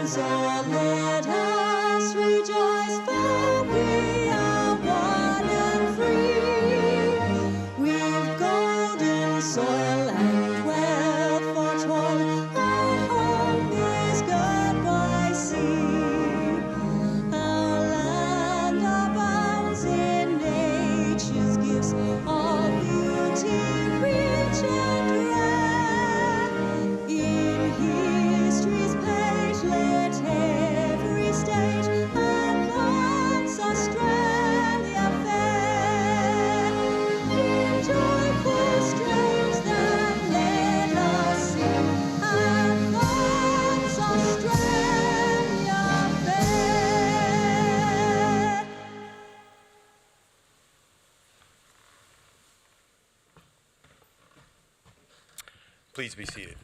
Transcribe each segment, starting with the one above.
rise, oh, let us rejoice, for we are one and free. We've golden soil and wealth for toil, our home is good by sea. Our land abounds in nature's gifts, all beauty rich and rare. In history's page let every stage advance Australia fair. In joyful strains that let us sing, advance Australia fair. Please be seated.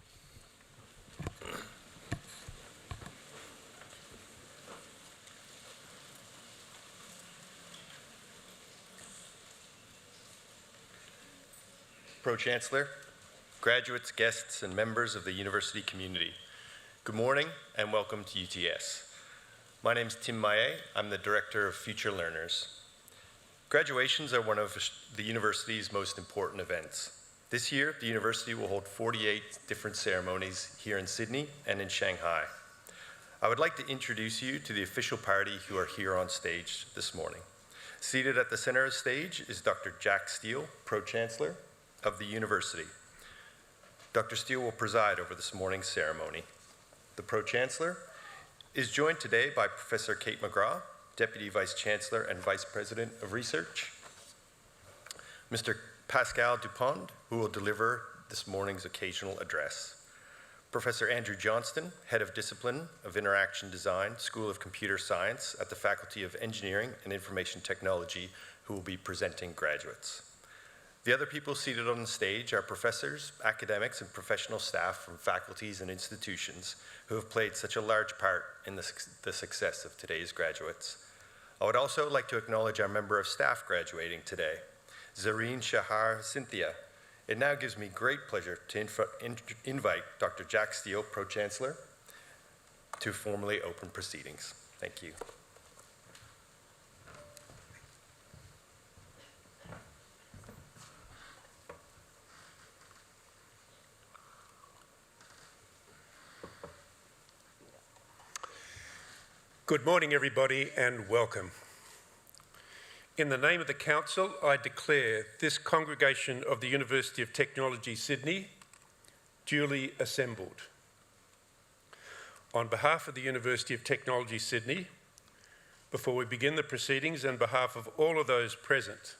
Pro-Chancellor, graduates, guests, and members of the university community, good morning and welcome to UTS. My name is Tim Maillet. I'm the Director of Future Learners. Graduations are one of the university's most important events. This year, the university will hold 48 different ceremonies here in Sydney and in Shanghai. I would like to introduce you to the official party who are here on stage this morning. Seated at the center of the stage is Dr. Jack Steele, Pro-Chancellor of the university. Dr. Steele will preside over this morning's ceremony. The Pro-Chancellor is joined today by Professor Kate McGrath, Deputy Vice-Chancellor and Vice President of Research, Mr. Pascal Dupont, who will deliver this morning's occasional address, Professor Andrew Johnston, Head of Discipline of Interaction Design, School of Computer Science at the Faculty of Engineering and Information Technology, who will be presenting graduates. The other people seated on the stage are professors, academics, and professional staff from faculties and institutions who have played such a large part in the success of today's graduates. I would also like to acknowledge our member of staff graduating today, Zareen Shahar Cynthia. It now gives me great pleasure to invite Dr. Jack Steele, Pro-Chancellor, to formally open proceedings. Thank you. Good morning, everybody, and welcome. In the name of the Council, I declare this congregation of the University of Technology, Sydney, duly assembled. On behalf of the University of Technology, Sydney, before we begin the proceedings, and on behalf of all of those present,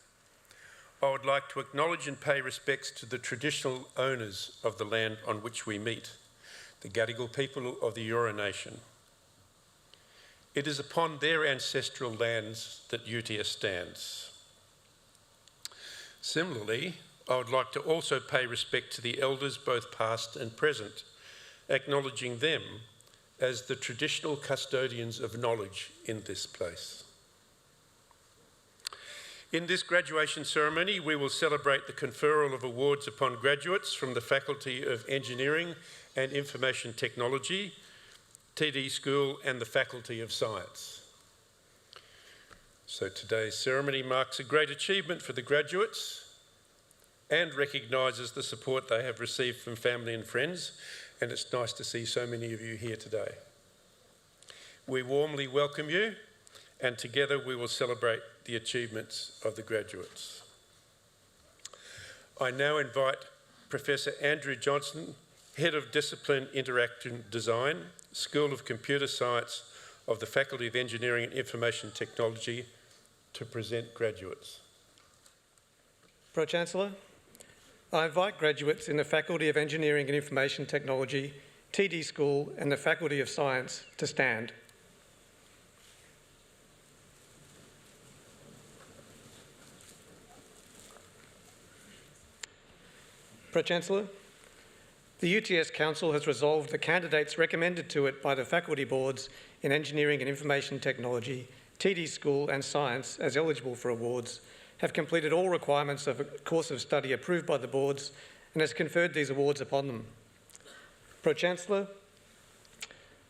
I would like to acknowledge and pay respects to the traditional owners of the land on which we meet, the Gadigal people of the Eora Nation. It is upon their ancestral lands that UTS stands. Similarly, I would like to also pay respect to the elders, both past and present, acknowledging them as the traditional custodians of knowledge in this place. In this graduation ceremony, we will celebrate the conferral of awards upon graduates from the Faculty of Engineering and Information Technology, TD School, and the Faculty of Science. So today's ceremony marks a great achievement for the graduates and recognises the support they have received from family and friends, and it's nice to see so many of you here today. We warmly welcome you, and together we will celebrate the achievements of the graduates. I now invite Professor Andrew Johnston, Head of Discipline Interaction Design, School of Computer Science of the Faculty of Engineering and Information Technology, to present graduates. Pro-Chancellor, I invite graduates in the Faculty of Engineering and Information Technology, TD School, and the Faculty of Science to stand. Pro-Chancellor, the UTS Council has resolved the candidates recommended to it by the faculty boards in Engineering and Information Technology, TD School and Science as eligible for awards, have completed all requirements of a course of study approved by the boards and has conferred these awards upon them. Pro-Chancellor,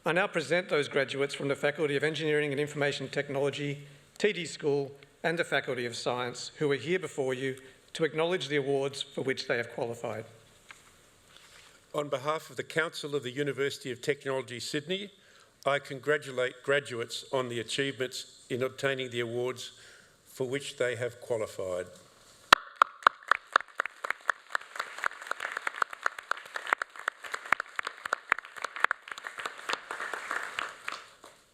I now present those graduates from the Faculty of Engineering and Information Technology, TD School, and the Faculty of Science who are here before you to acknowledge the awards for which they have qualified. On behalf of the Council of the University of Technology, Sydney, I congratulate graduates on the achievements in obtaining the awards for which they have qualified.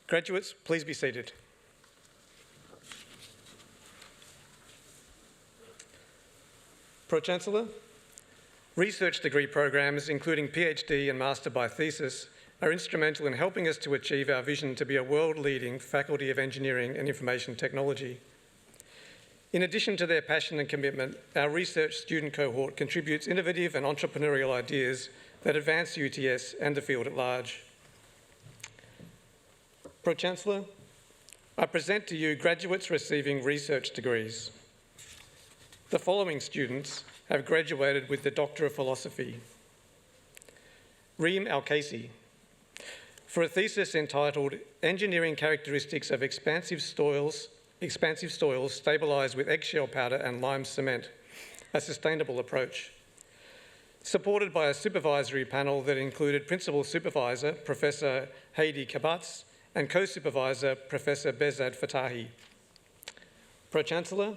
Graduates, please be seated. Pro-Chancellor, research degree programs, including PhD and Master by Thesis, are instrumental in helping us to achieve our vision to be a world-leading Faculty of Engineering and Information Technology. In addition to their passion and commitment, our research student cohort contributes innovative and entrepreneurial ideas that advance UTS and the field at large. Pro-Chancellor, I present to you graduates receiving research degrees. The following students have graduated with the Doctor of Philosophy. Reem Al-Kaisi, for a thesis entitled Engineering Characteristics of Expansive Soils Stabilised with Eggshell Powder and Lime Cement, a Sustainable Approach. Supported by a supervisory panel that included Principal Supervisor, Professor Heidi Kabatz, and Co-Supervisor, Professor Behzad Fatahi. Pro-Chancellor,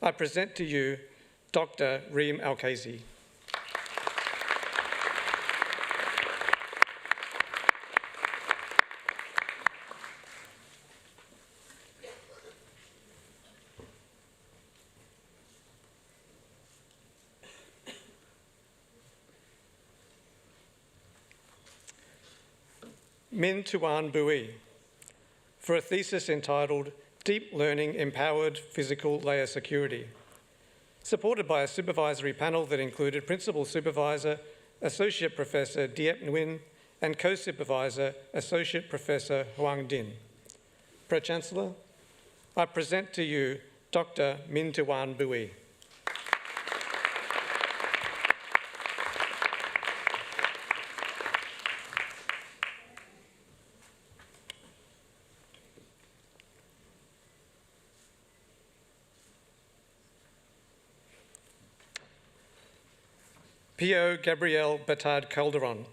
I present to you Dr. Reem Al-Kaisi. Min Tuan Bui, for a thesis entitled Deep Learning Empowered Physical Layer Security, supported by a supervisory panel that included Principal Supervisor, Associate Professor Diep Nguyen, and Co-Supervisor, Associate Professor Huang Din. Pro-Chancellor, I present to you Dr. Min Tuan Bui. Pio Gabriel Batard Calderon,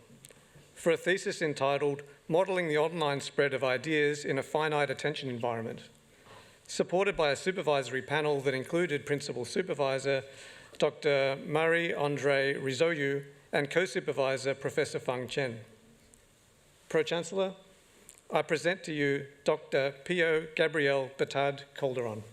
for a thesis entitled Modelling the Online Spread of Ideas in a Finite Attention Environment, supported by a supervisory panel that included Principal Supervisor Dr. Marie-Andre Rizoyu and Co-Supervisor Professor Fang Chen. Pro-Chancellor, I present to you Dr. Pio Gabriel Batard Calderon.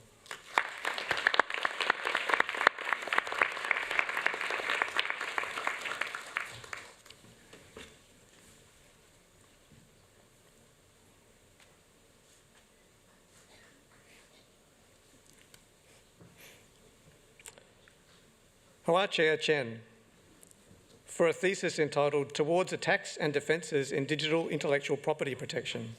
Huachea Chen, for a thesis entitled Towards Attacks and Defences in Digital Intellectual Property Protection,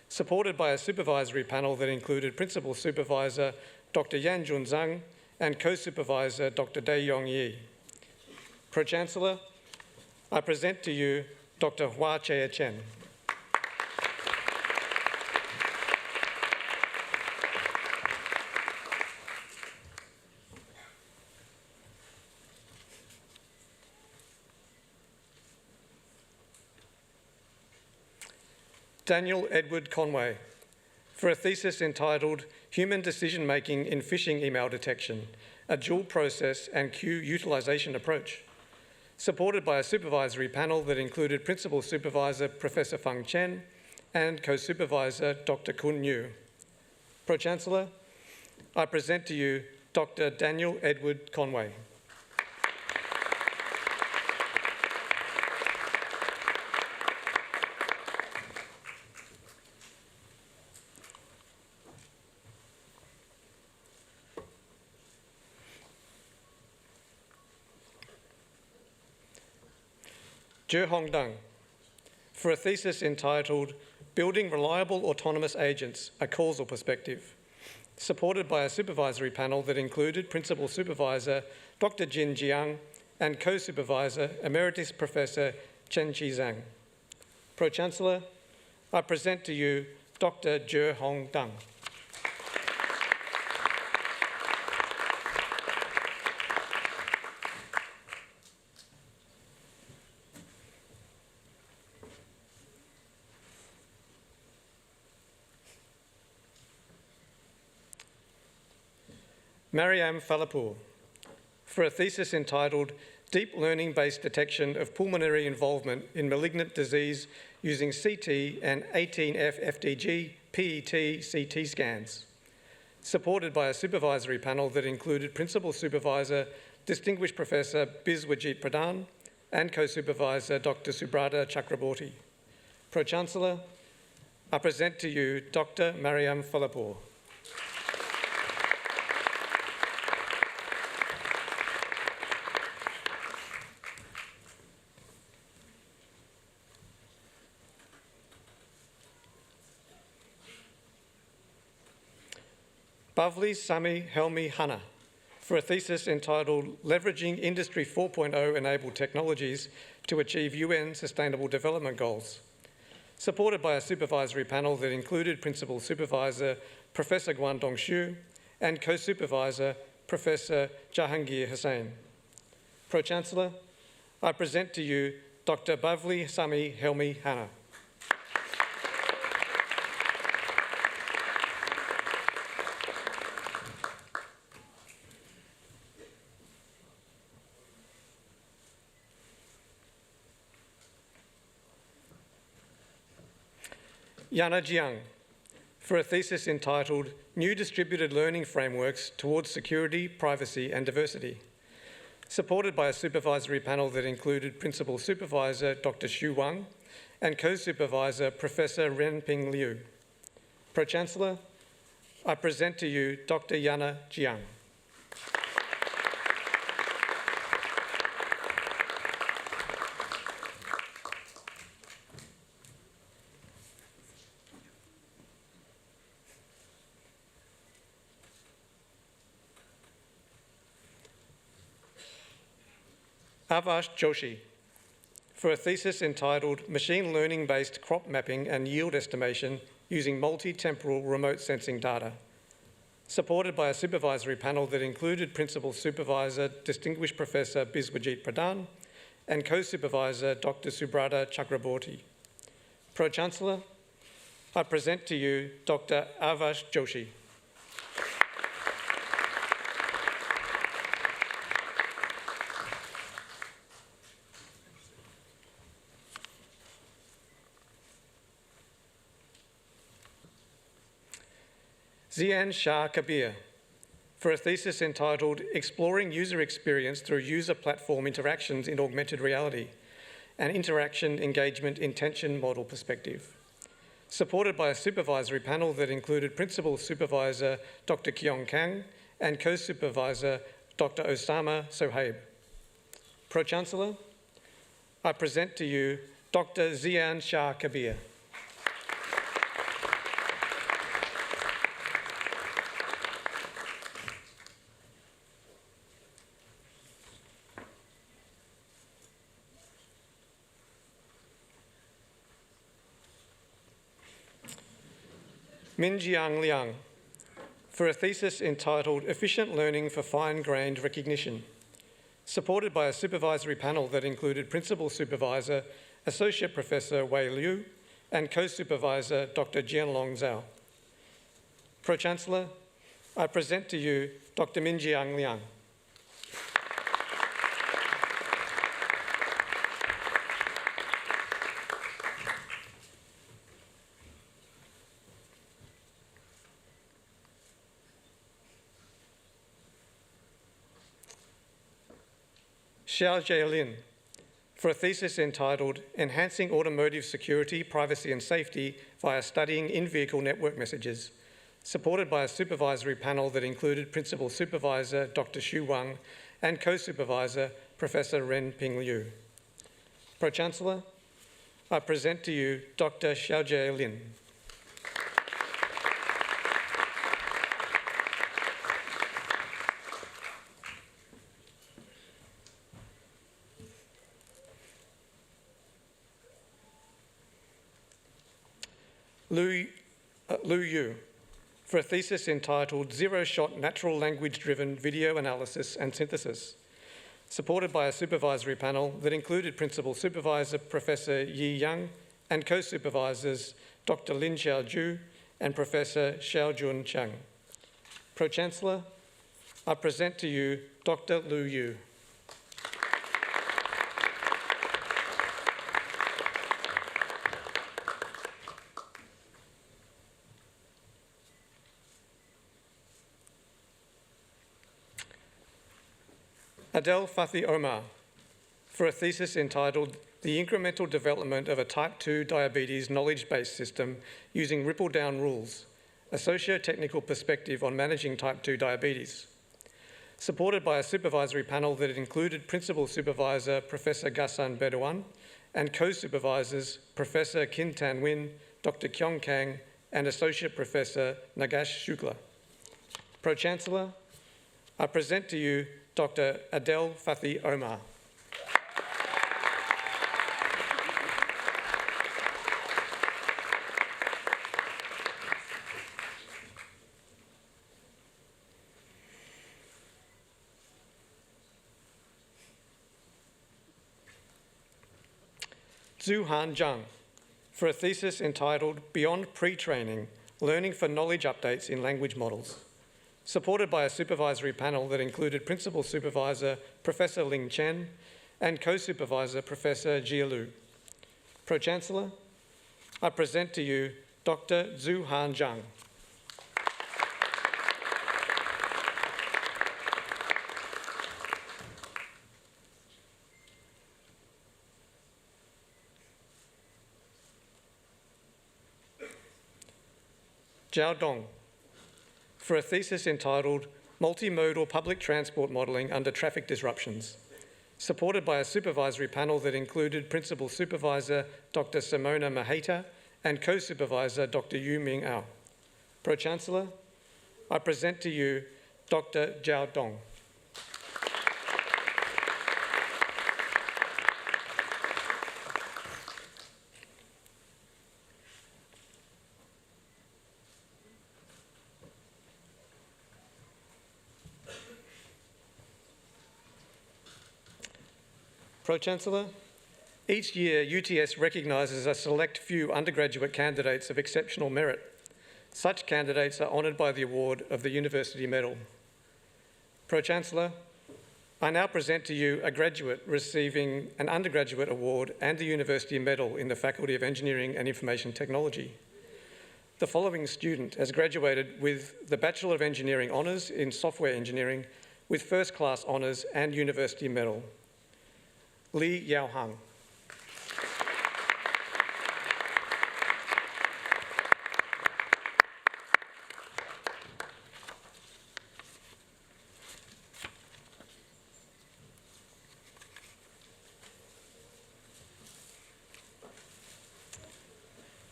supported by a supervisory panel that included Principal Supervisor Dr. Yan Jun Zhang and Co-Supervisor Dr. Dai Yong Yi. Pro-Chancellor, I present to you Dr. Huachea Chen. Daniel Edward Conway, for a thesis entitled Human Decision-Making in Phishing Email Detection, a Dual Process and Queue Utilisation Approach, supported by a supervisory panel that included Principal Supervisor Professor Fang Chen and Co-Supervisor Dr. Kun Yu. Pro-Chancellor, I present to you Dr. Daniel Edward Conway. Zhe Hongdang, for a thesis entitled Building Reliable Autonomous Agents, a Causal Perspective, supported by a supervisory panel that included Principal Supervisor Dr. Jin Jiang and Co-Supervisor Emeritus Professor Chen Qizhang. Pro-Chancellor, I present to you Dr. Je Hong Dang. Mariam Falapur, for a thesis entitled Deep Learning-Based Detection of Pulmonary Involvement in Malignant Disease Using CT and 18F-FDG PET CT Scans, supported by a supervisory panel that included Principal Supervisor, Distinguished Professor Biswajit Pradhan, and Co-Supervisor Dr. Subrata Chakraborty. Pro-Chancellor, I present to you Dr. Mariam Falapur. Bavli Sami Helmi Hanna, for a thesis entitled Leveraging Industry 4.0 Enabled Technologies to Achieve UN Sustainable Development Goals, supported by a supervisory panel that included Principal Supervisor Professor Guangdong Xu and Co-Supervisor Professor Jahangir Hussain. Pro-Chancellor, I present to you Dr. Bavli Sami Helmi Hanna. Yana Jiang, for a thesis entitled New Distributed Learning Frameworks Towards Security, Privacy and Diversity, supported by a supervisory panel that included Principal Supervisor Dr. Xu Wang and Co-Supervisor Professor Renping Liu. Pro-Chancellor, I present to you Dr. Yana Jiang. Avash Joshi, for a thesis entitled Machine Learning-Based Crop Mapping and Yield Estimation Using Multi-Temporal Remote Sensing Data, supported by a supervisory panel that included Principal Supervisor Distinguished Professor Biswajit Pradhan and Co-Supervisor Dr. Subrata Chakraborty. Pro-Chancellor, I present to you Dr. Avash Joshi. Zian Shah Kabir, for a thesis entitled Exploring User Experience Through User Platform Interactions in Augmented Reality, an Interaction Engagement Intention Model Perspective, supported by a supervisory panel that included Principal Supervisor Dr. Kyong Kang and Co-Supervisor Dr. Osama Sohaib. Pro-Chancellor, I present to you Dr. Zian Shah Kabir. Minjiang Liang, for a thesis entitled Efficient Learning for Fine-Grained Recognition, supported by a supervisory panel that included Principal Supervisor, Associate Professor Wei Liu, and Co-Supervisor Dr. Jianlong Zhao. Pro-Chancellor, I present to you Dr. Minjiang Liang. Xiao Jielin, for a thesis entitled Enhancing Automotive Security, Privacy and Safety via Studying In-Vehicle Network Messages, supported by a supervisory panel that included Principal Supervisor Dr. Xu Wang and Co-Supervisor Professor Renping Liu. Pro-Chancellor, I present to you Dr. Xiao Jielin. Lu Yu, for a thesis entitled Zero-Shot Natural Language-Driven Video Analysis and Synthesis, supported by a supervisory panel that included Principal Supervisor Professor Yi Yang and co-supervisors Dr. Lin Xiaoju and Professor Xiaojun Chang. Pro-Chancellor, I present to you Dr. Lu Yu. Adel Fathi Omar, for a thesis entitled The Incremental Development of a Type 2 Diabetes Knowledge-Based System Using Ripple-Down Rules, a Socio-Technical Perspective on Managing Type 2 Diabetes, supported by a supervisory panel that included Principal Supervisor Professor Ghassan Bedouan and co-supervisors Professor Kin Tan Win, Dr. Kyong Kang, and Associate Professor Nagash Shukla. Pro-Chancellor, I present to you Dr. Adel Fathi Omar. Zhu Han Zhang, for a thesis entitled Beyond Pre-Training, Learning for Knowledge Updates in Language Models, supported by a supervisory panel that included Principal Supervisor Professor Ling Chen and co-supervisor Professor Jia Lu. Pro-Chancellor, I present to you Dr. Zhu Han Zhang. Zhao Dong, for a thesis entitled Multimodal Public Transport Modelling Under Traffic Disruptions, supported by a supervisory panel that included Principal Supervisor Dr. Simona Maheta and co-supervisor Dr. Yu Ming Ao. Pro-Chancellor, I present to you Dr. Zhao Dong. Pro-Chancellor, each year UTS recognises a select few undergraduate candidates of exceptional merit. Such candidates are honoured by the award of the University Medal. Pro-Chancellor, I now present to you a graduate receiving an undergraduate award and the University Medal in the Faculty of Engineering and Information Technology. The following student has graduated with the Bachelor of Engineering Honours in Software Engineering with First Class Honours and University Medal. Li Yaohang.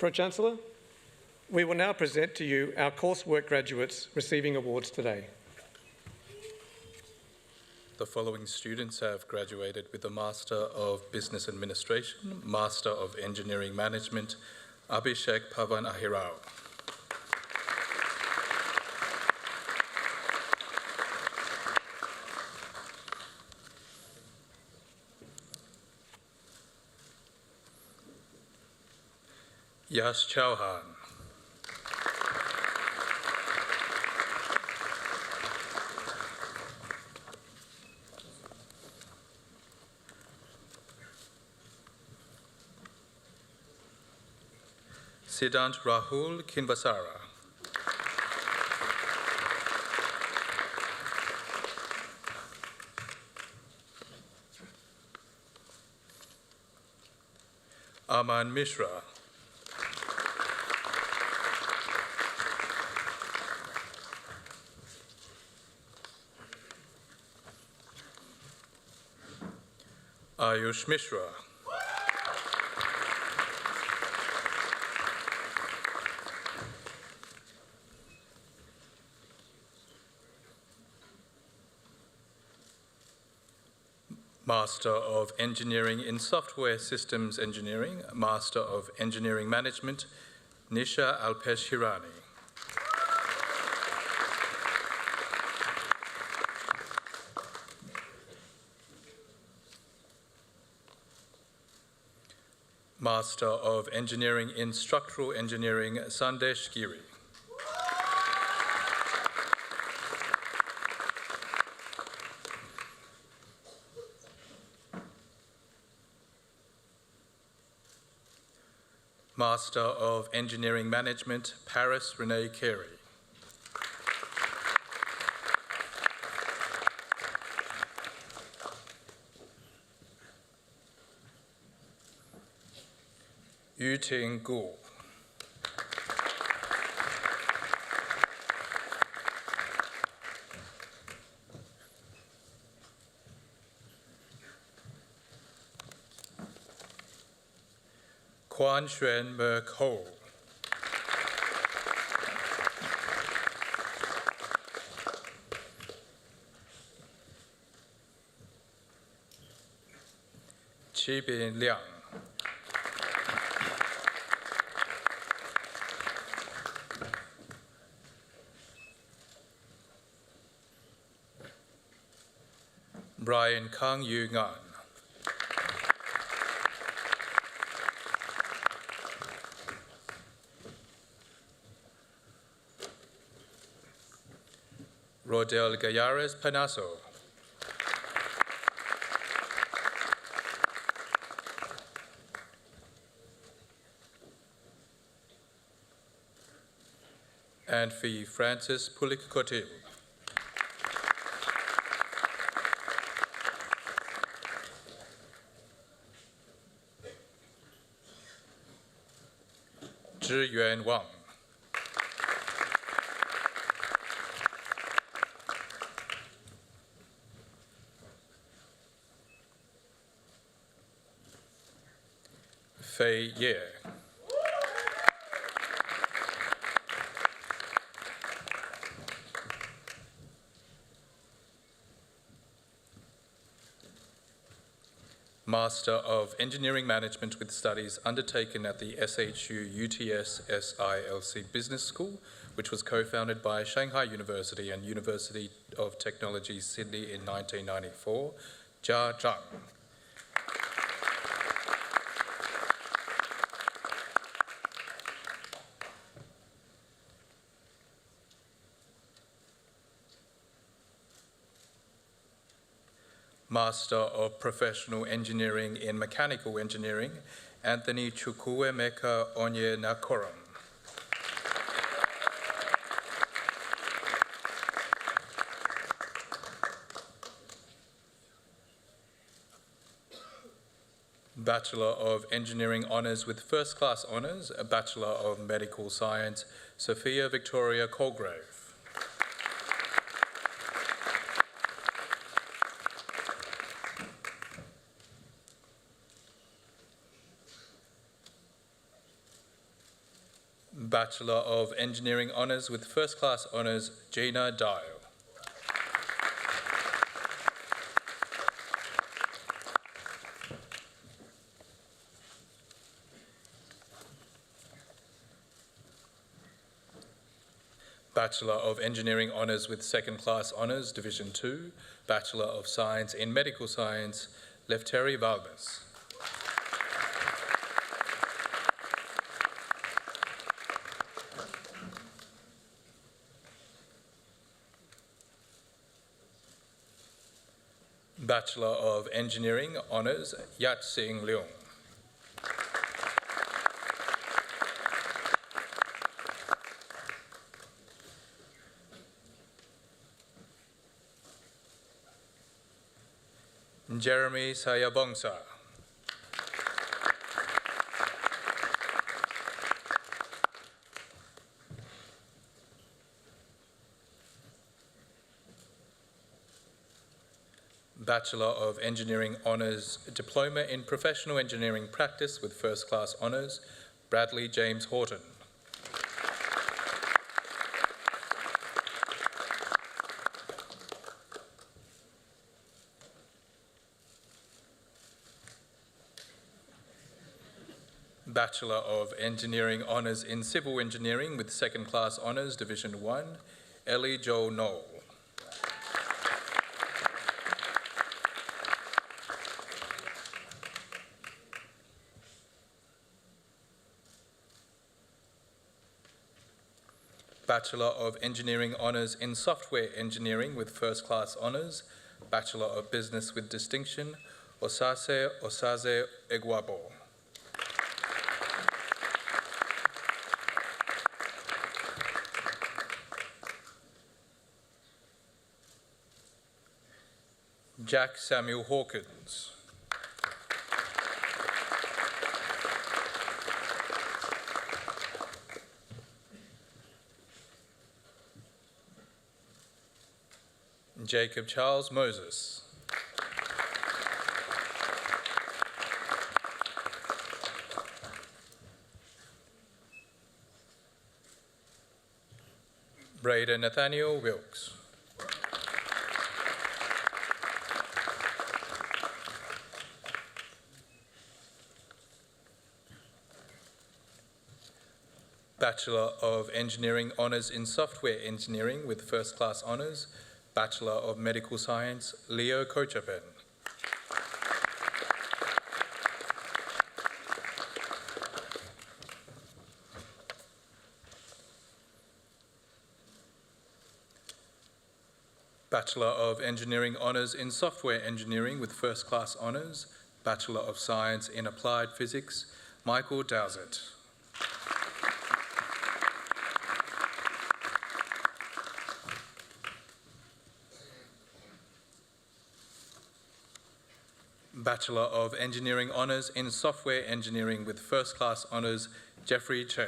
Pro-Chancellor, we will now present to you our coursework graduates receiving awards today. The following students have graduated with the Master of Business Administration, Master of Engineering Management, Abhishek Pavan Ahirao. Yash Chauhan. Siddhant Rahul Kinvasara. Aman Mishra. Ayush Mishra. Master of Engineering in Software Systems Engineering, Master of Engineering Management, Nisha Alpesh-Hirani. Master of Engineering in Structural Engineering, Sandesh Giri. Master of Engineering Management, Paris Renee Carey. Yu Ting Gu. Quan Xuan Merk Ho. Chi Bin Liang. Brian Kang Yu Ngan. Rodel Gallares Panaso. And Fee Francis Pulik-Kotil. Zhi Yuan Wang. Fei Ye. Master of Engineering Management with studies undertaken at the SHU UTS SILC Business School, which was co-founded by Shanghai University and University of Technology Sydney in 1994, Jia Zhang. Master of Professional Engineering in Mechanical Engineering, Anthony Chukwuemeka Onye Nakoram. Bachelor of Engineering Honours with First Class Honours, a Bachelor of Medical Science, Sophia Victoria Colgrave. Bachelor of Engineering Honours with First Class Honours, Gina Dial. Bachelor of Engineering Honours with Second Class Honours, Division 2, Bachelor of Science in Medical Science, Lefteri Valbas. Bachelor of Engineering Honours, Yat Sing Leung. Jeremy Sayabongsa. Bachelor of Engineering Honours, Diploma in Professional Engineering Practice with First Class Honours, Bradley James Horton. Bachelor of Engineering Honours in Civil Engineering with Second Class Honours, Division 1, Ellie Jo Knoll. Bachelor of Engineering Honours in Software Engineering with First Class Honours, Bachelor of Business with Distinction, Osase Egwabo. Jack Samuel Hawkins. Jacob Charles Moses. Braden Nathaniel Wilkes. Bachelor of Engineering Honours in Software Engineering with First Class Honours, Bachelor of Medical Science, Leo Kochapen. Bachelor of Engineering Honours in Software Engineering with First Class Honours, Bachelor of Science in Applied Physics, Michael Dowsett. Bachelor of Engineering Honours in Software Engineering with First Class Honours, Jeffrey Cheng.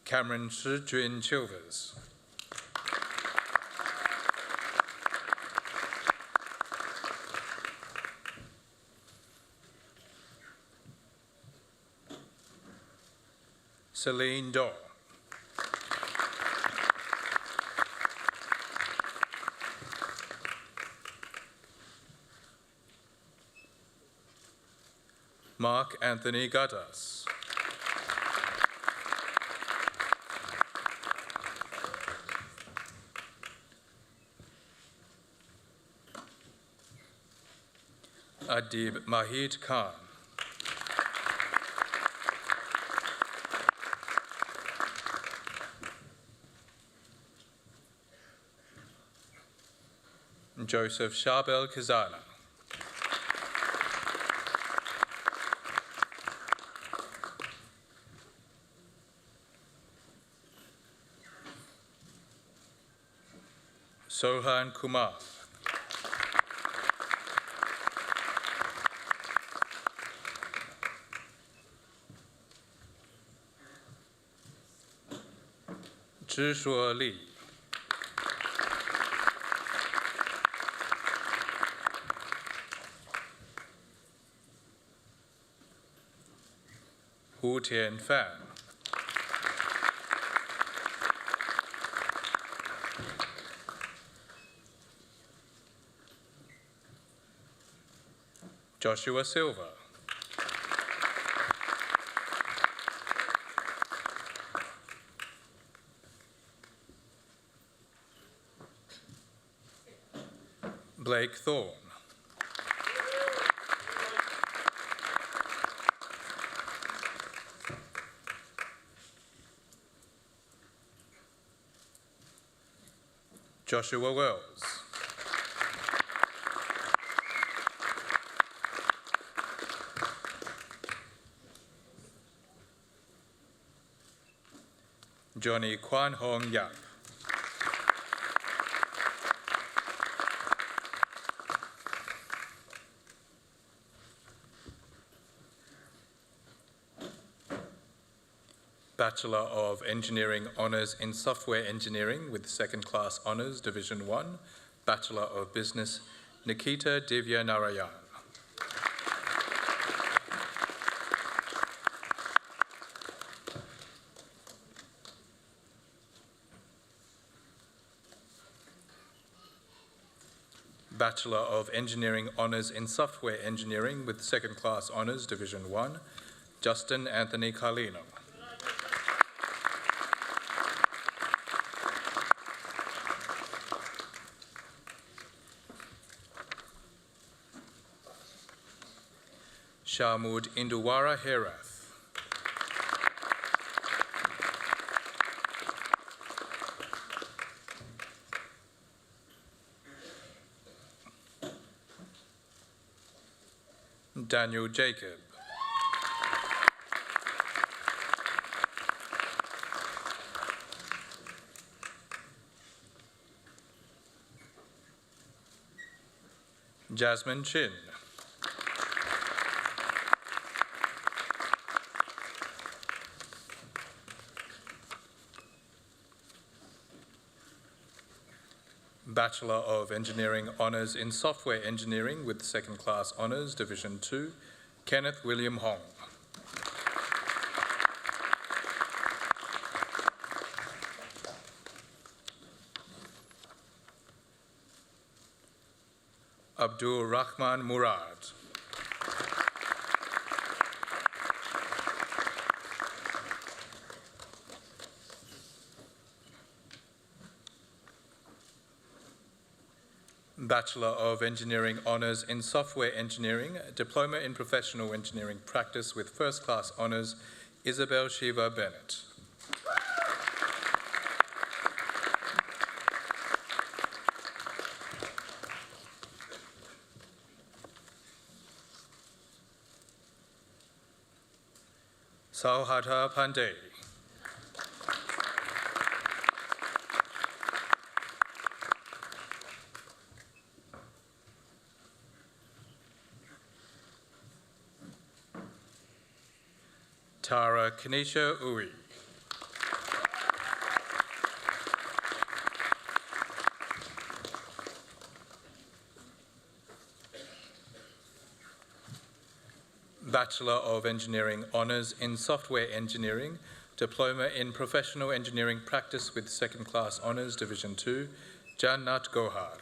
Cameron Shijun Chilvers. Celine Daw. Mark Anthony Gadas. Adib Mahid Khan. Joseph Sharbel Kazana. Sohan Kumar. Zhishuo Li. Hu Tian Fan. Joshua Silva. Blake Thorne. Joshua Wells. Johnny Kwan Hong Yap. Bachelor of Engineering Honours in Software Engineering with Second Class Honours, Division 1, Bachelor of Business, Nikita Divya Narayan. Bachelor of Engineering Honours in Software Engineering with Second Class Honours, Division 1, Justin Anthony Carlino. Sharmud Induwara Herath. Daniel Jacob. Jasmine Chin. Bachelor of Engineering Honours in Software Engineering with Second Class Honours, Division 2, Kenneth William Hong. Abdul Rahman Murad. Bachelor of Engineering Honours in Software Engineering, Diploma in Professional Engineering Practice with First Class Honours, Isabel Shiva Bennett. Sauhata Pandey. Tara Kanisha Ui. Bachelor of Engineering Honours in Software Engineering, Diploma in Professional Engineering Practice with Second Class Honours, Division 2, Jannat Gohar.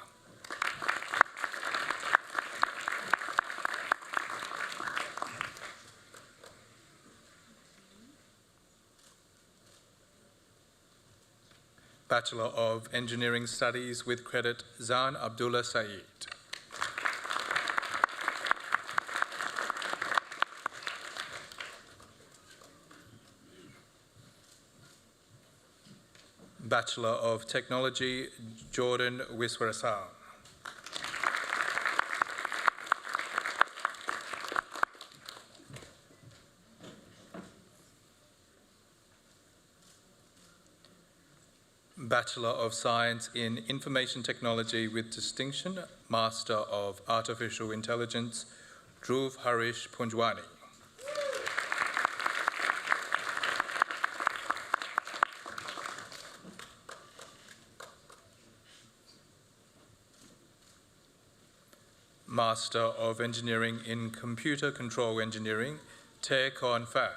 Bachelor of Engineering Studies with credit, Zan Abdullah Saeed. Bachelor of Technology, Jordan Wiswarasan. Bachelor of Science in Information Technology with distinction, Master of Artificial Intelligence, Dhruv Harish Punjwani. Master of Engineering in Computer Control Engineering, Te Kon Fan.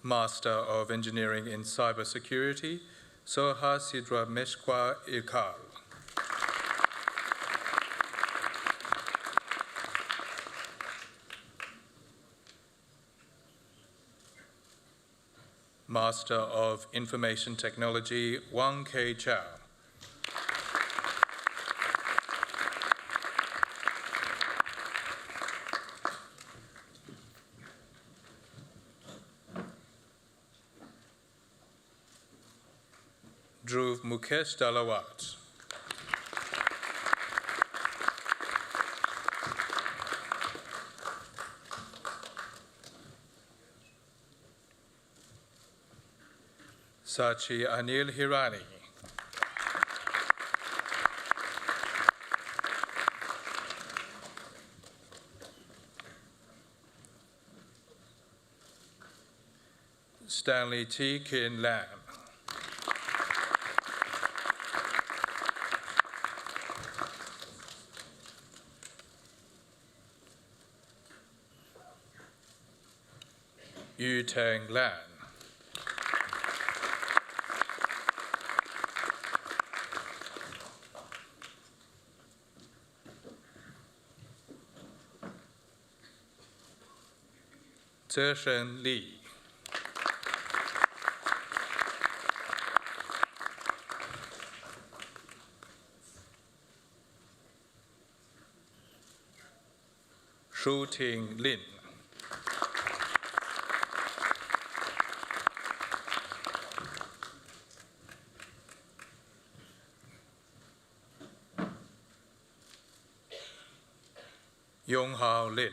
Master of Engineering in Cybersecurity, Soha Sidra Meshkwa Ilkal. Master of Information Technology, Wang K. Chow. Dhruv Mukesh Dalawat. Sachi Anil Hirani. Stanley T. Kin Lam. Yu Tang Lan. Zheshen Li. Shu Ting Lin. Yong Hao Lin.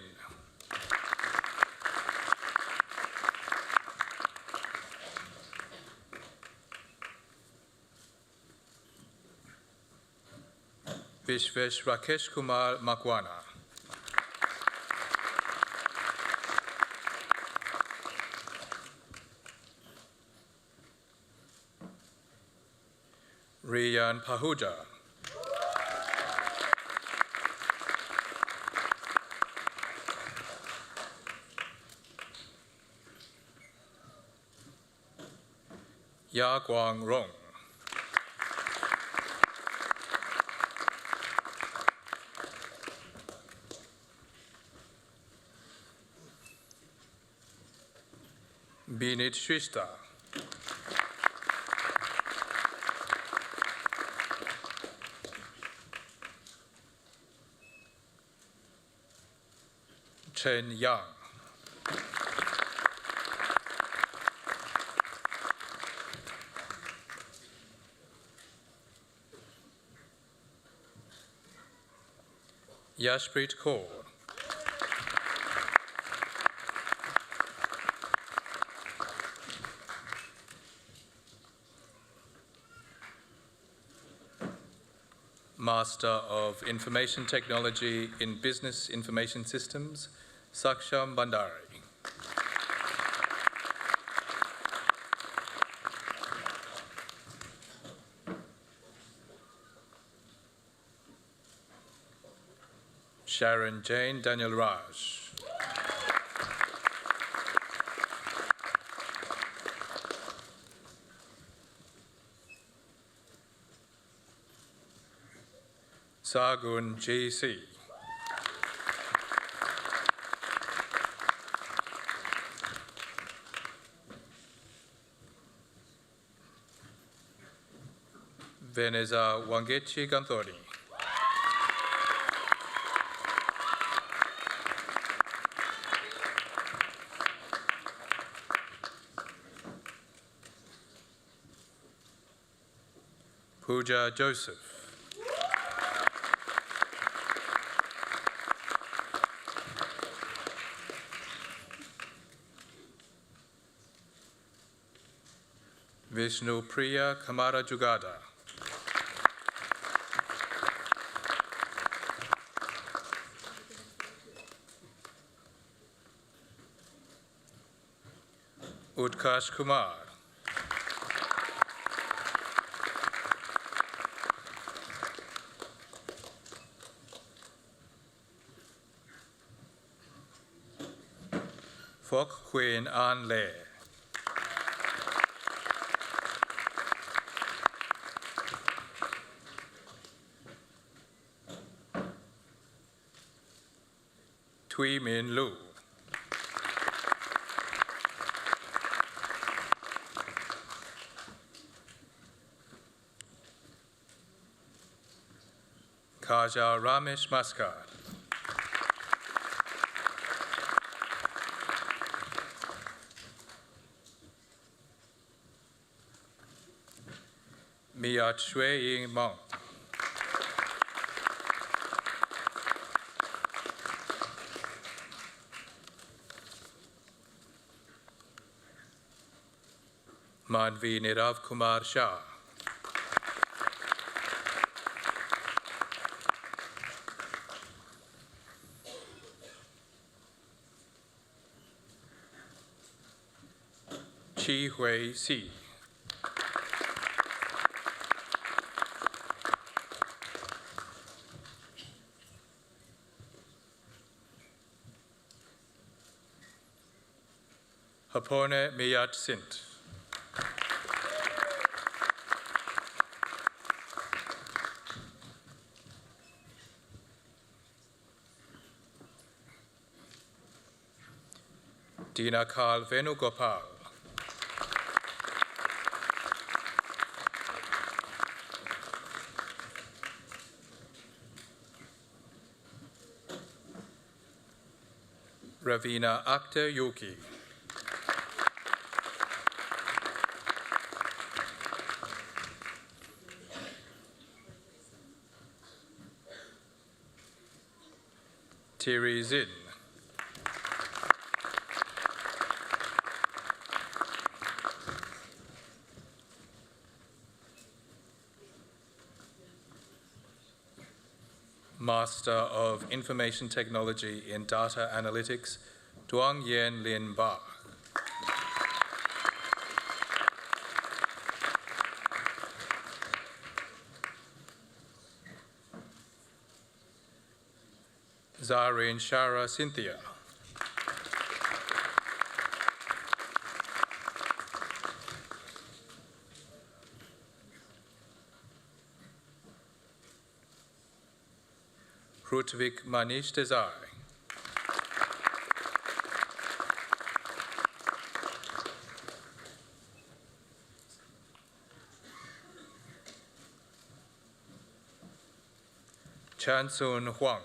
Vishvesh Rakesh Kumar Makwana. Riyan Pahuja. Ya Guang Rong. Binit Shristha. Chen Yang. Yashpreet Kaur. Master of Information Technology in Business Information Systems, Saksham Bandari. Sharon Jane Daniel Raj. Sagun G.C. Veneza Wangechi Ganthori. Pooja Joseph. Vishnu Priya Kamara Jugada. Utkarsh Kumar. Phok Queen An Le. Thuy Min Lu. Kaja Ramesh Maskar. Miat Shui Ying Mong. Manvi Nirav Kumar Shah. Chi Hui Si. Hapone Miyat Sint. Dina Karl Venugopal. Ravina Akhter Yuki. Thierry Zin. Master of Information Technology in Data Analytics, Duang Yen Lin Ba. Zarin Shara Cynthia. Rutvik Manish Desai. Chansun Huang.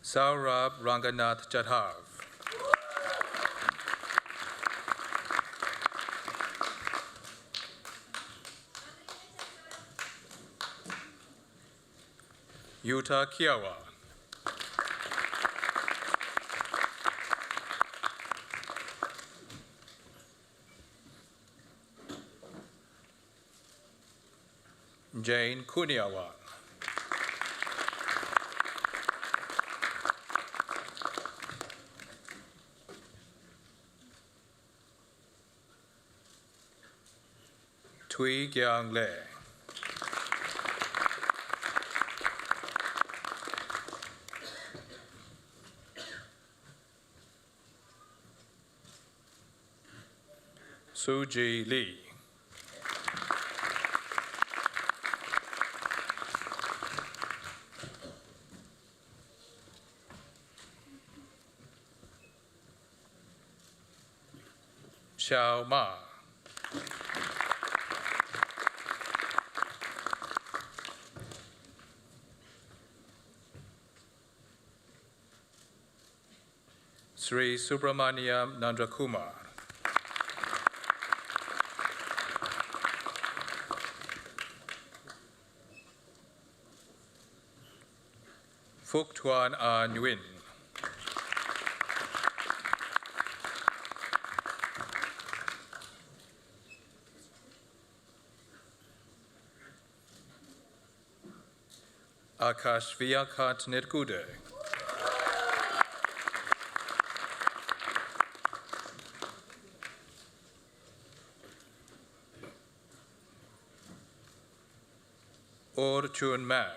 Saurabh Ranganath Jadhav. Yuta Kiawa. Jane Kuniawan. Tui Gyang Le. Suji Lee. Xiao Ma. Sri Subramaniam Nandrakumar. Phúc Thuan A Nguyen. Akash Viakat Nirgude. Or Chun Man.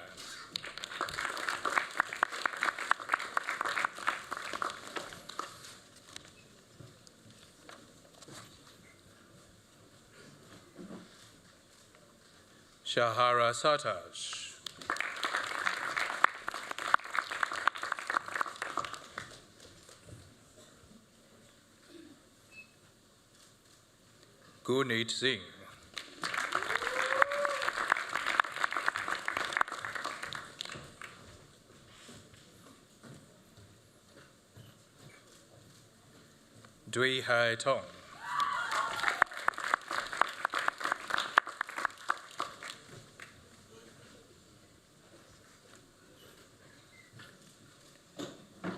Shahara Sataj. Guneet Singh. Dui Hai Tong.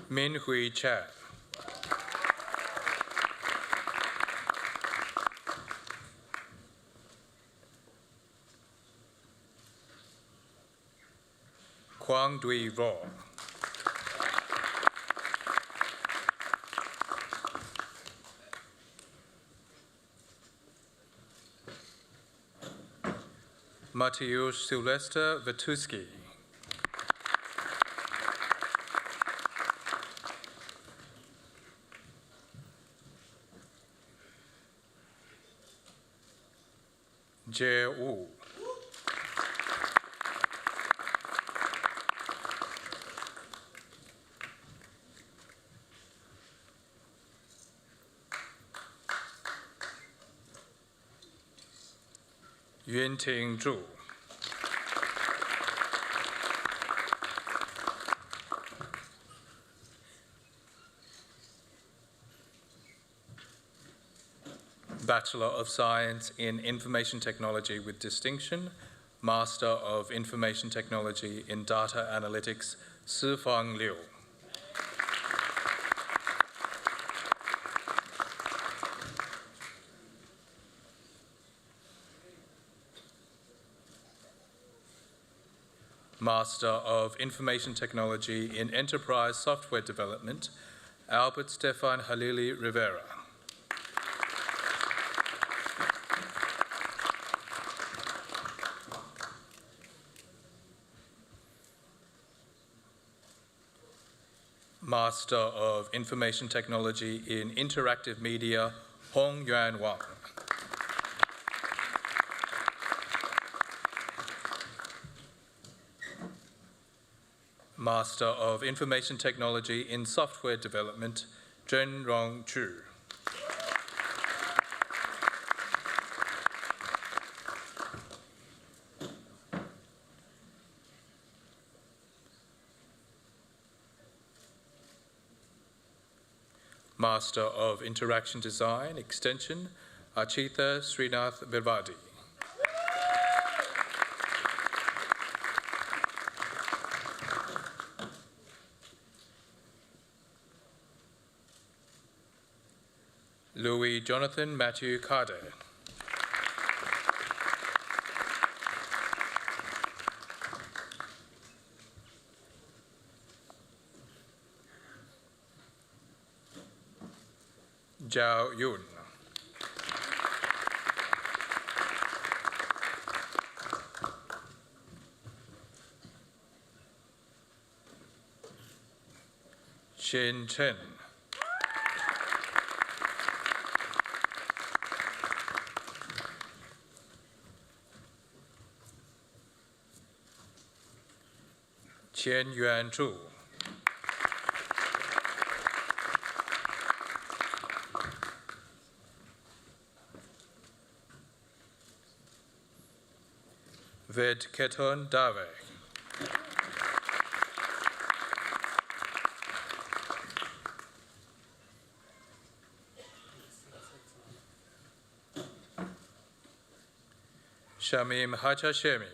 Min Hui Cha. Quang Dui Vo. Mateusz Sylwester Watuski. Jie Wu. Yunting Zhu. Bachelor of Science in Information Technology with distinction, Master of Information Technology in Data Analytics, Sifang Liu. Master of Information Technology in Enterprise Software Development, Albert Stefan Halili Rivera. Master of Information Technology in Interactive Media, Hong Yuan Wang. Master of Information Technology in Software Development, Zhen Rong Chu. Master of Interaction Design, Extension, Achita Srinath Virvadi. Louis Jonathan Matthew Carter. Zhao Yun. Shin Chen. Qian Yuan Zhu. Ved Keton Dave. Shamim Hachashemi.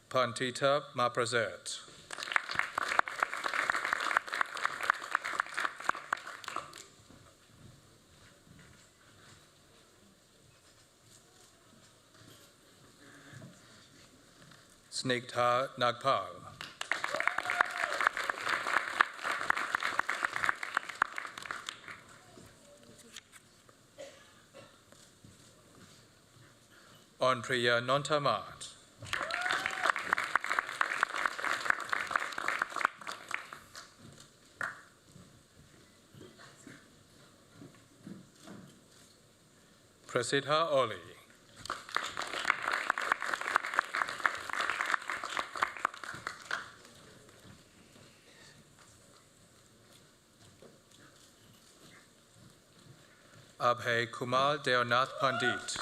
Pantita Maprazet. Snigdha Nagpal. Onpriya Nontamat. Prasidha Oli. Abhay Kumar Deonath Pandit.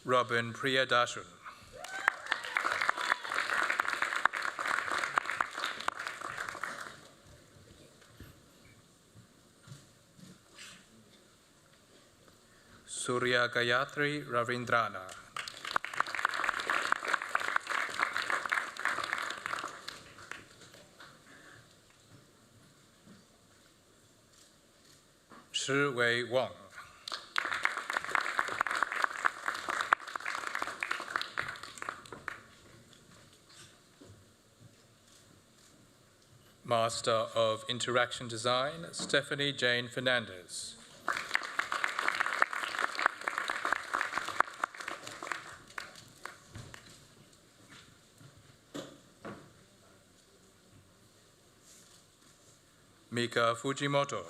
Robin Priyadasan. Surya Gayatri Ravindrana. Shi Wei Wang. Master of Interaction Design, Stephanie Jane Fernandez. Mika Fujimoto.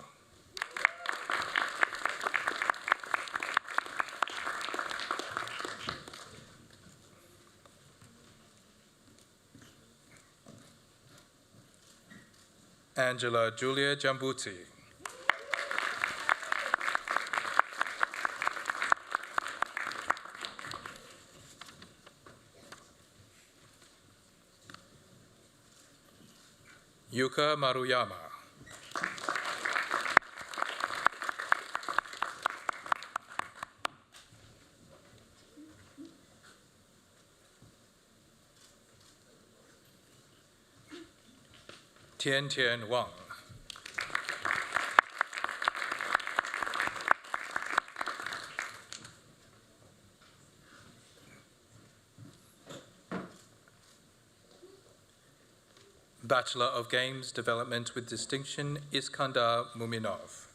Angela Julia Jambuti. Yuka Maruyama. Tian Tian Wang. Bachelor of Games Development with Distinction, Iskandar Muminov.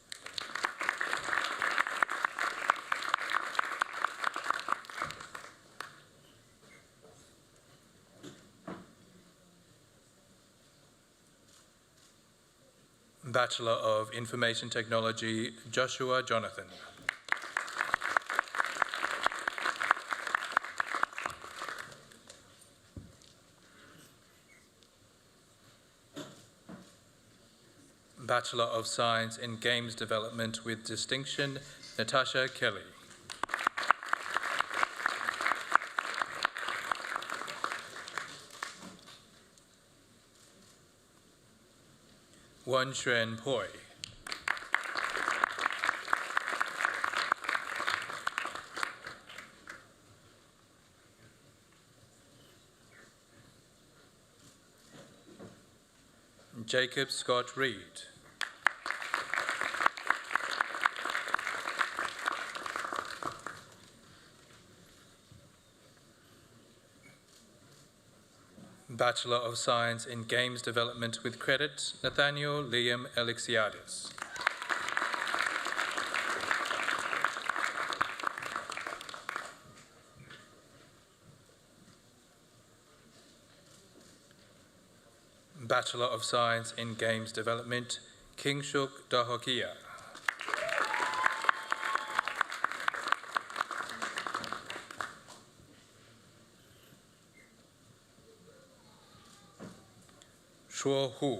Bachelor of Information Technology, Joshua Jonathan. Bachelor of Science in Games Development with Distinction, Natasha Kelly. Wen Xuan Poi. Jacob Scott Reed. Bachelor of Science in Games Development with Credit, Nathaniel Liam Elixiadis. Bachelor of Science in Games Development, Kingshuk Dahokia. Shuo Hu.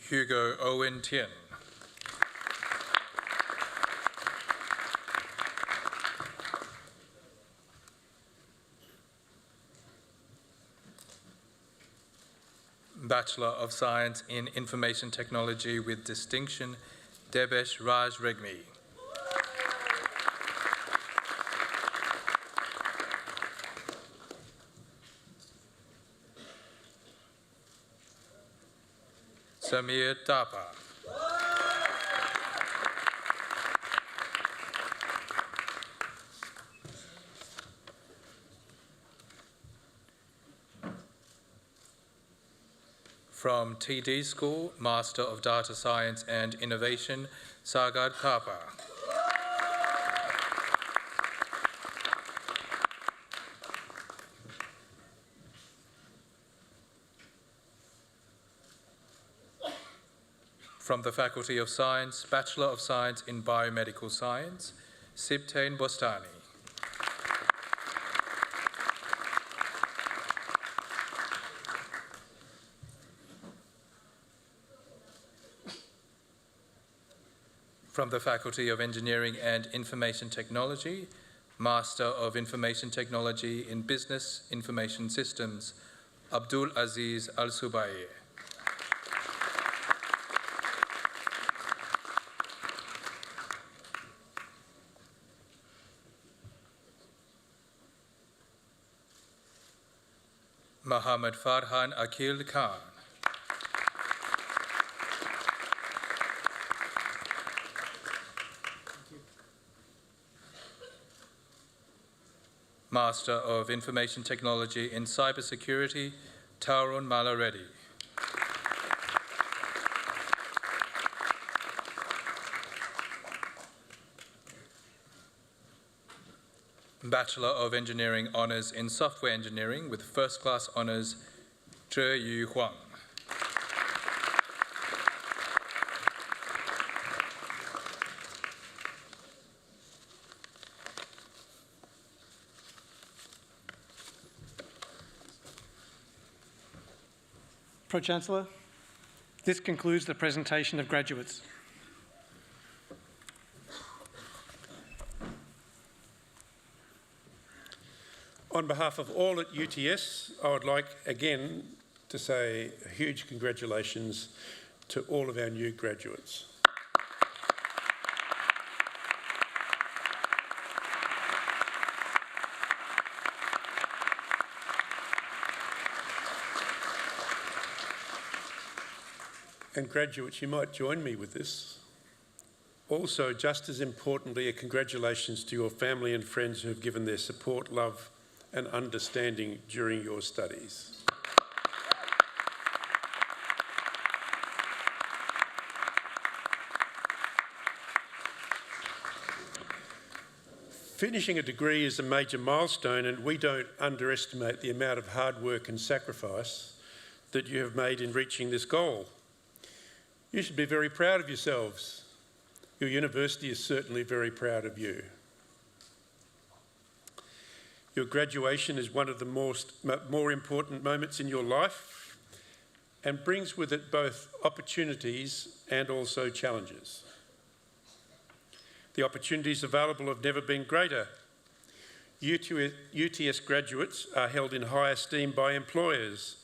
Hugo Owen Tien. Bachelor of Science in Information Technology with Distinction, Debesh Raj Regmi. Samir Tapa. From TD School, Master of Data Science and Innovation, Sagad Kapa. From the Faculty of Science, Bachelor of Science in Biomedical Science, Sibtain Bostani. From the Faculty of Engineering and Information Technology, Master of Information Technology in Business Information Systems, Abdul Aziz Al-Subaye. Muhammad Farhan Akil Khan. Master of Information Technology in Cybersecurity, Tarun Malareddy. Bachelor of Engineering Honours in Software Engineering with First Class Honours, Zhe Yu Huang. Pro-Chancellor, this concludes the presentation of graduates. On behalf of all at UTS, I would like again to say a huge congratulations to all of our new graduates. And graduates, you might join me with this. Also, just as importantly, a congratulations to your family and friends who have given their support, love, and understanding during your studies. Finishing a degree is a major milestone, and we don't underestimate the amount of hard work and sacrifice that you have made in reaching this goal. You should be very proud of yourselves. Your university is certainly very proud of you. Your graduation is one of the more important moments in your life and brings with it both opportunities and also challenges. The opportunities available have never been greater. UTS graduates are held in high esteem by employers,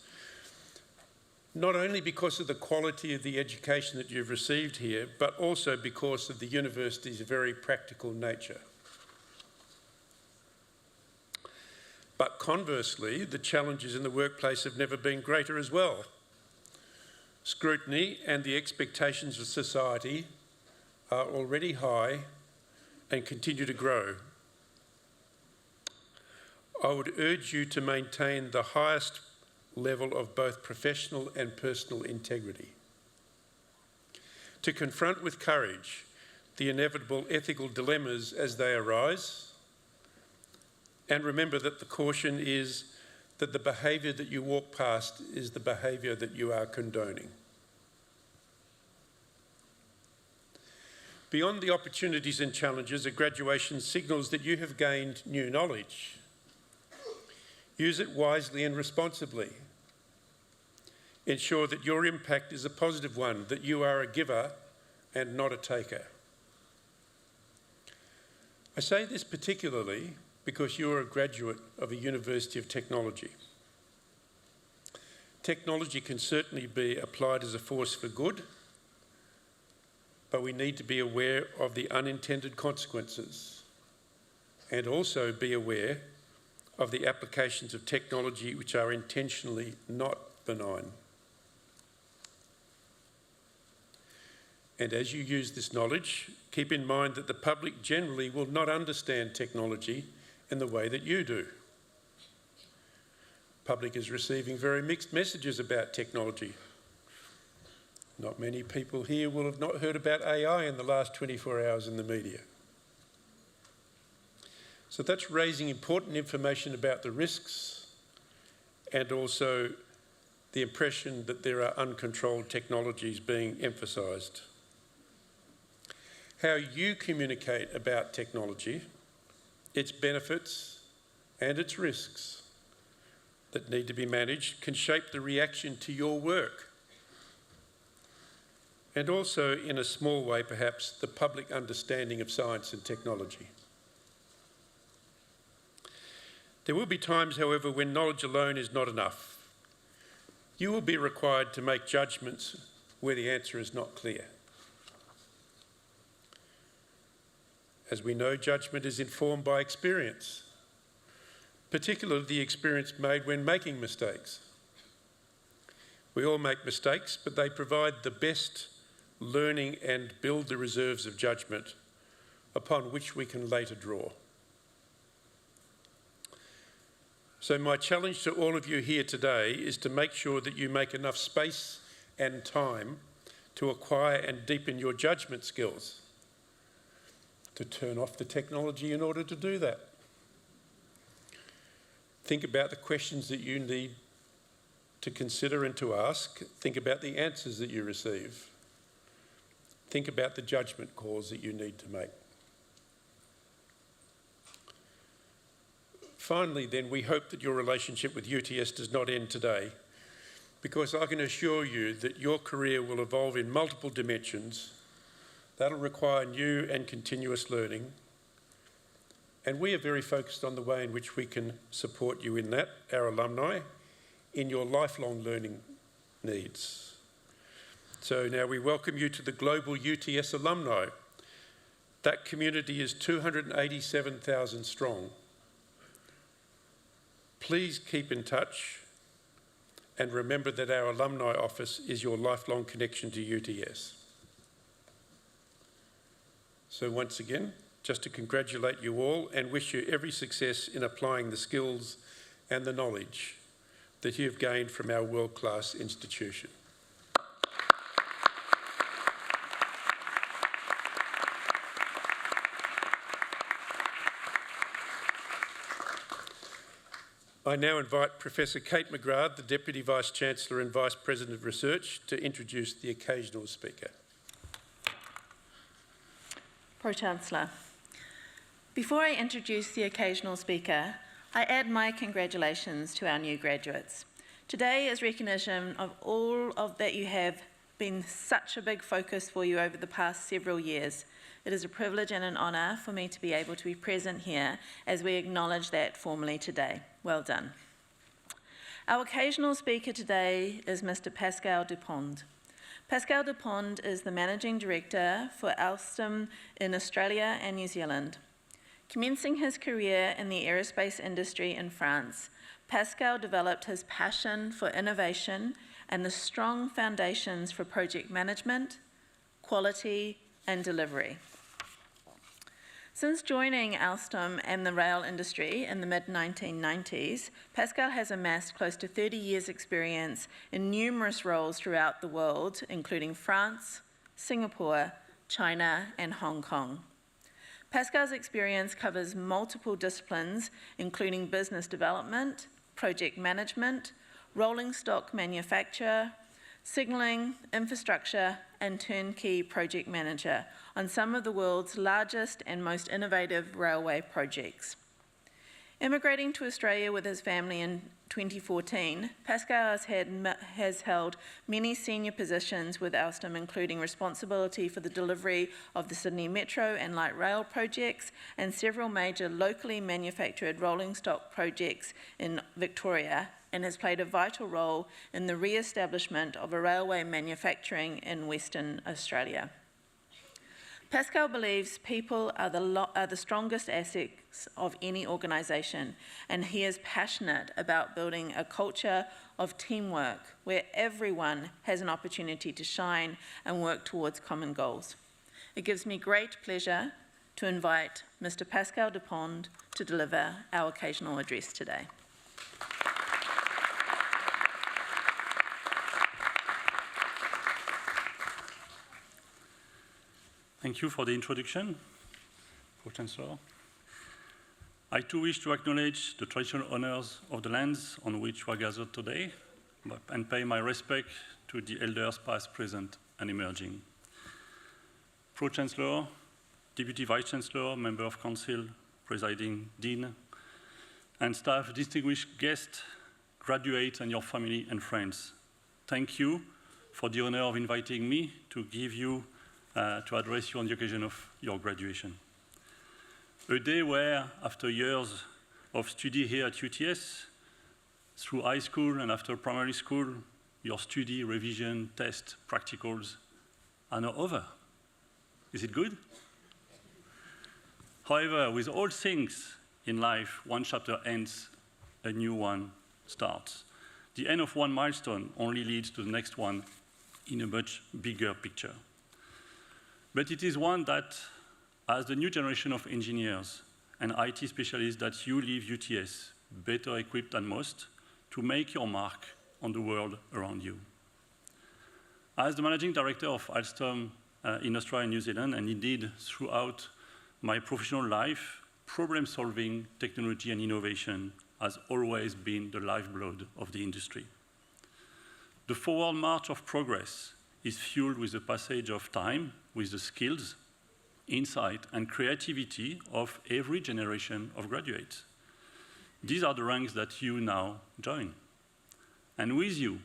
not only because of the quality of the education that you've received here, but also because of the university's very practical nature. But conversely, the challenges in the workplace have never been greater as well. Scrutiny and the expectations of society are already high and continue to grow. I would urge you to maintain the highest level of both professional and personal integrity. To confront with courage the inevitable ethical dilemmas as they arise, and remember that the caution is that the behaviour that you walk past is the behaviour that you are condoning. Beyond the opportunities and challenges, a graduation signals that you have gained new knowledge. Use it wisely and responsibly. Ensure that your impact is a positive one, that you are a giver and not a taker. I say this particularly because you are a graduate of a University of Technology. Technology can certainly be applied as a force for good, but we need to be aware of the unintended consequences and also be aware of the applications of technology which are intentionally not benign. And as you use this knowledge, keep in mind that the public generally will not understand technology in the way that you do. The public is receiving very mixed messages about technology. Not many people here will have not heard about AI in the last 24 hours in the media. So that's raising important information about the risks and also the impression that there are uncontrolled technologies being emphasised. How you communicate about technology, its benefits and its risks that need to be managed can shape the reaction to your work. And also, in a small way perhaps, the public understanding of science and technology. There will be times, however, when knowledge alone is not enough. You will be required to make judgments where the answer is not clear. As we know, judgment is informed by experience. particularly the experience made when making mistakes. We all make mistakes, but they provide the best learning and build the reserves of judgment upon which we can later draw. So my challenge to all of you here today is to make sure that you make enough space and time to acquire and deepen your judgment skills, to turn off the technology in order to do that. Think about the questions that you need to consider and to ask. Think about the answers that you receive. Think about the judgment calls that you need to make. Finally, then, we hope that your relationship with UTS does not end today, because I can assure you that your career will evolve in multiple dimensions. That'll require new and continuous learning. And we are very focused on the way in which we can support you in that, our alumni, in your lifelong learning needs. So now we welcome you to the Global UTS Alumni. That community is 287,000 strong. Please keep in touch and remember that our alumni office is your lifelong connection to UTS. So once again, just to congratulate you all and wish you every success in applying the skills and the knowledge that you have gained from our world-class institution. I now invite Professor Kate McGrath, the Deputy Vice-Chancellor and Vice President of Research, to introduce the occasional speaker. Pro-Chancellor, before I introduce the occasional speaker, I add my congratulations to our new graduates. Today is recognition of all of that you have been such a big focus for you over the past several years. It is a privilege and an honour for me to be able to be present here as we acknowledge that formally today. Well done. Our occasional speaker today is Mr. Pascal Dupond. Pascal Dupond is the Managing Director for Alstom in Australia and New Zealand. Commencing his career in the aerospace industry in France, Pascal developed his passion for innovation and the strong foundations for project management, quality, and delivery. Since joining Alstom and the rail industry in the mid-1990s, Pascal has amassed close to 30 years' experience in numerous roles throughout the world, including France, Singapore, China, and Hong Kong. Pascal's experience covers multiple disciplines, including business development, project management, rolling stock manufacture, signalling, infrastructure, and turnkey project manager on some of the world's largest and most innovative railway projects. Immigrating to Australia with his family in 2014, Pascal has held many senior positions with Alstom, including responsibility for the delivery of the Sydney Metro and light rail projects and several major locally manufactured rolling stock projects in Victoria, and has played a vital role in the re-establishment of a railway manufacturing in Western Australia. Pascal believes people are the strongest assets of any organisation, and he is passionate about building a culture of teamwork where everyone has an opportunity to shine and work towards common goals. It gives me great pleasure to invite Mr. Pascal Dupond to deliver our occasional address today. Thank you for the introduction, Pro-Chancellor. I too wish to acknowledge the traditional owners of the lands on which we are gathered today and pay my respect to the elders past, present, and emerging. Pro-Chancellor, Deputy Vice-Chancellor, Member of Council, Presiding Dean, and staff, distinguished guests, graduates, and your family and friends. Thank you for the honor of inviting me to to address you on the occasion of your graduation. A day where, after years of study here at UTS, through high school and after primary school, your study, revision, test, practicals are now over. Is it good? However, with all things in life, one chapter ends a new one starts. The end of one milestone only leads to the next one in a much bigger picture. But it is one that, as the new generation of engineers and IT specialists, that you leave UTS better equipped than most to make your mark on the world around you. As the managing director of Alstom in Australia and New Zealand, and indeed throughout my professional life, problem-solving, technology and innovation has always been the lifeblood of the industry. The forward march of progress is fueled with the passage of time, with the skills, insight, and creativity of every generation of graduates. These are the ranks that you now join. And with you,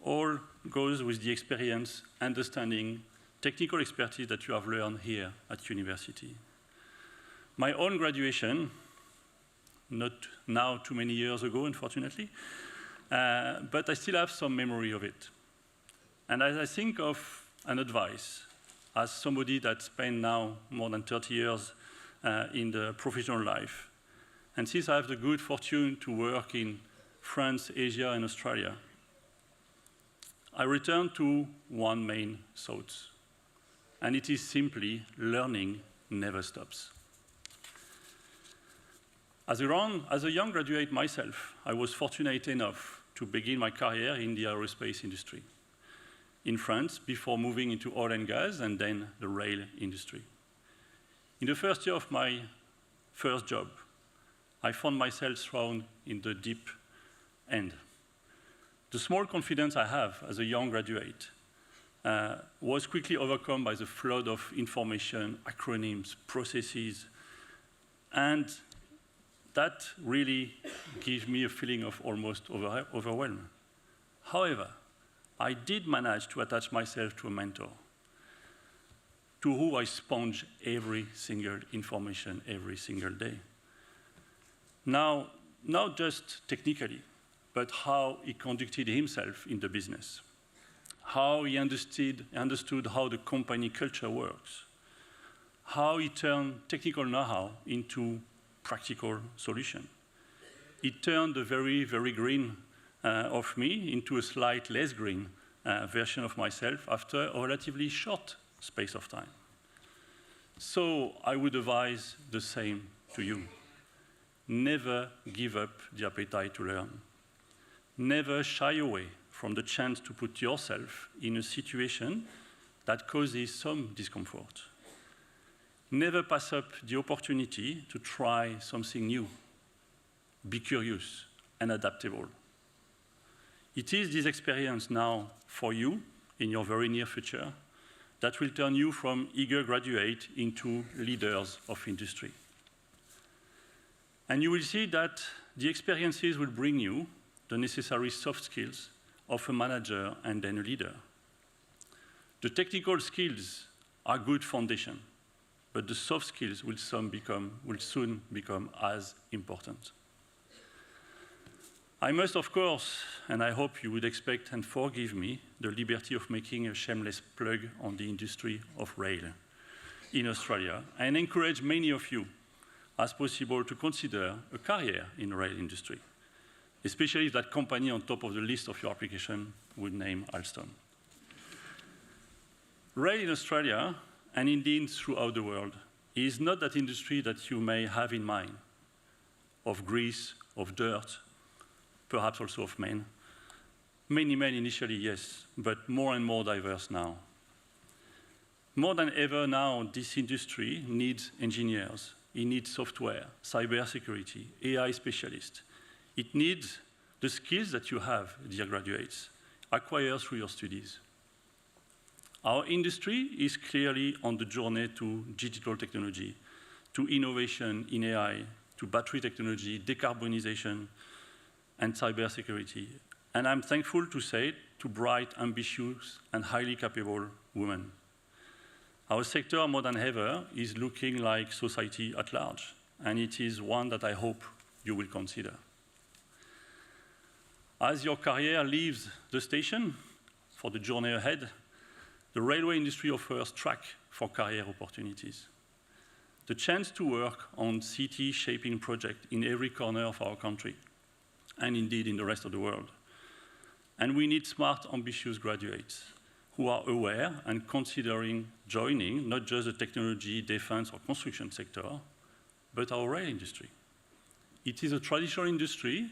all goes with the experience, understanding, technical expertise that you have learned here at university. My own graduation, not now too many years ago, unfortunately, but I still have some memory of it. And as I think of an advice, as somebody that spent now more than 30 years in the professional life, and since I have the good fortune to work in France, Asia, and Australia, I return to one main thought, and it is simply learning never stops. As a young graduate myself, I was fortunate enough to begin my career in the aerospace industry in France before moving into oil and gas and then the rail industry. In the first year of my first job, I found myself thrown in the deep end. The small confidence I have as a young graduate was quickly overcome by the flood of information, acronyms, processes, and that really gave me a feeling of almost overwhelm. However, I did manage to attach myself to a mentor, to whom I sponge every single information every single day. Now, not just technically, but how he conducted himself in the business, how he understood how the company culture works, how he turned technical know-how into practical solution. He turned the very, very green of me into a slight less green version of myself after a relatively short space of time. So I would advise the same to you. Never give up the appetite to learn. Never shy away from the chance to put yourself in a situation that causes some discomfort. Never pass up the opportunity to try something new. Be curious and adaptable. It is this experience now for you in your very near future that will turn you from eager graduate into leaders of industry. And you will see that the experiences will bring you the necessary soft skills of a manager and then a leader. The technical skills are good foundation, but the soft skills will soon become as important. I must, of course, and I hope you would expect and forgive me, the liberty of making a shameless plug on the industry of rail in Australia, and encourage many of you, as possible, to consider a career in the rail industry, especially if that company on top of the list of your application would name Alstom. Rail in Australia, and indeed throughout the world, is not that industry that you may have in mind, of grease, of dirt, perhaps also of men. Many men initially, yes, but more and more diverse now. More than ever now, this industry needs engineers. It needs software, cybersecurity, AI specialists. It needs the skills that you have, dear graduates, acquired through your studies. Our industry is clearly on the journey to digital technology, to innovation in AI, to battery technology, decarbonization, and cybersecurity. And I'm thankful to say to bright, ambitious, and highly capable women. Our sector, more than ever, is looking like society at large, and it is one that I hope you will consider. As your career leaves the station for the journey ahead, the railway industry offers track for career opportunities. the chance to work on city shaping projects in every corner of our country, and indeed in the rest of the world. And we need smart, ambitious graduates who are aware and considering joining not just the technology, defense, or construction sector, but our rail industry. It is a traditional industry,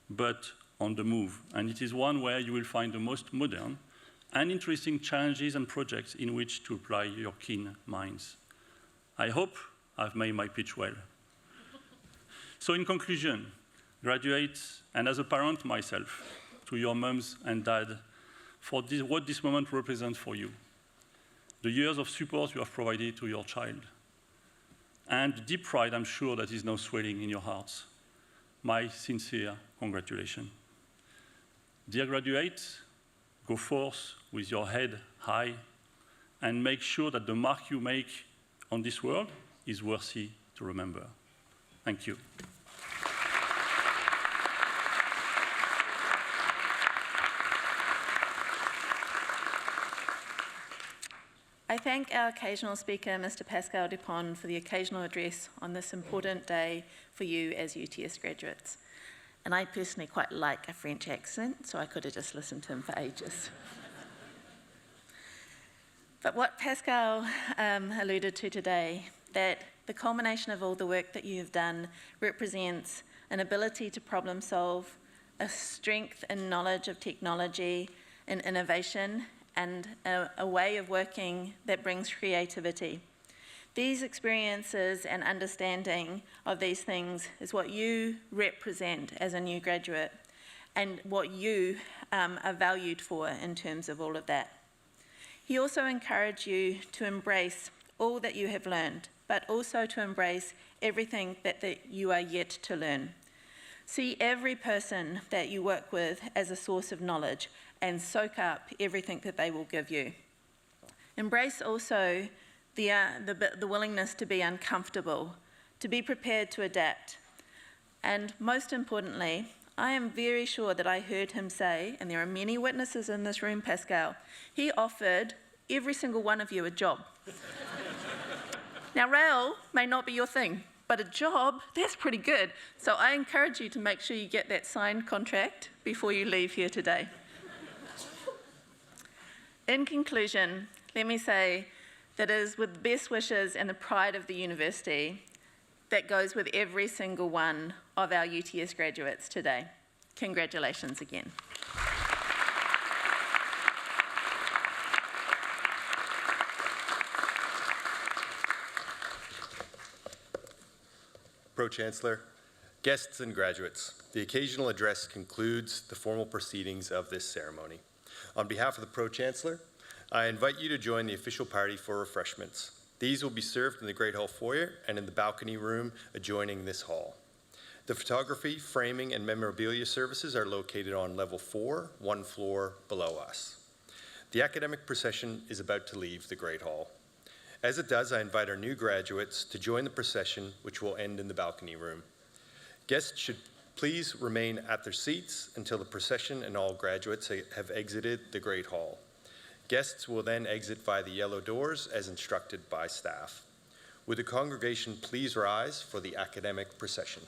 but on the move, and it is one where you will find the most modern and interesting challenges and projects in which to apply your keen minds. I hope I've made my pitch well. So in conclusion, graduates, and as a parent myself, to your mums and dad, for what this moment represents for you, the years of support you have provided to your child, and the deep pride I'm sure that is now swelling in your hearts. My sincere congratulations. Dear graduates, go forth with your head high and make sure that the mark you make on this world is worthy to remember. Thank you. I thank our occasional speaker, Mr. Pascal Dupont, for the occasional address on this important day for you as UTS graduates. And I personally quite like a French accent, so I could have just listened to him for ages. But what Pascal alluded to today, that the culmination of all the work that you have done represents an ability to problem solve, a strength and knowledge of technology and innovation, and a way of working that brings creativity. These experiences and understanding of these things is what you represent as a new graduate and what you are valued for in terms of all of that. He also encouraged you to embrace all that you have learned, but also to embrace everything that you are yet to learn. See every person that you work with as a source of knowledge and soak up everything that they will give you. Embrace also the willingness to be uncomfortable, to be prepared to adapt. And most importantly, I am very sure that I heard him say, and there are many witnesses in this room, Pascal, he offered every single one of you a job. Now, rail may not be your thing, but a job, that's pretty good. So I encourage you to make sure you get that signed contract before you leave here today. In conclusion, let me say that it is with the best wishes and the pride of the university that goes with every single one of our UTS graduates today. Congratulations again. Pro-Chancellor, guests and graduates, the occasional address concludes the formal proceedings of this ceremony. On behalf of the Pro-Chancellor, I invite you to join the official party for refreshments. These will be served in the Great Hall foyer and in the balcony room adjoining this hall. The photography, framing, and memorabilia services are located on level 4, one floor below us. The academic procession is about to leave the Great Hall. As it does, I invite our new graduates to join the procession, which will end in the balcony room. Guests should please remain at their seats until the procession and all graduates have exited the Great Hall. Guests will then exit via the yellow doors as instructed by staff. Would the congregation please rise for the academic procession?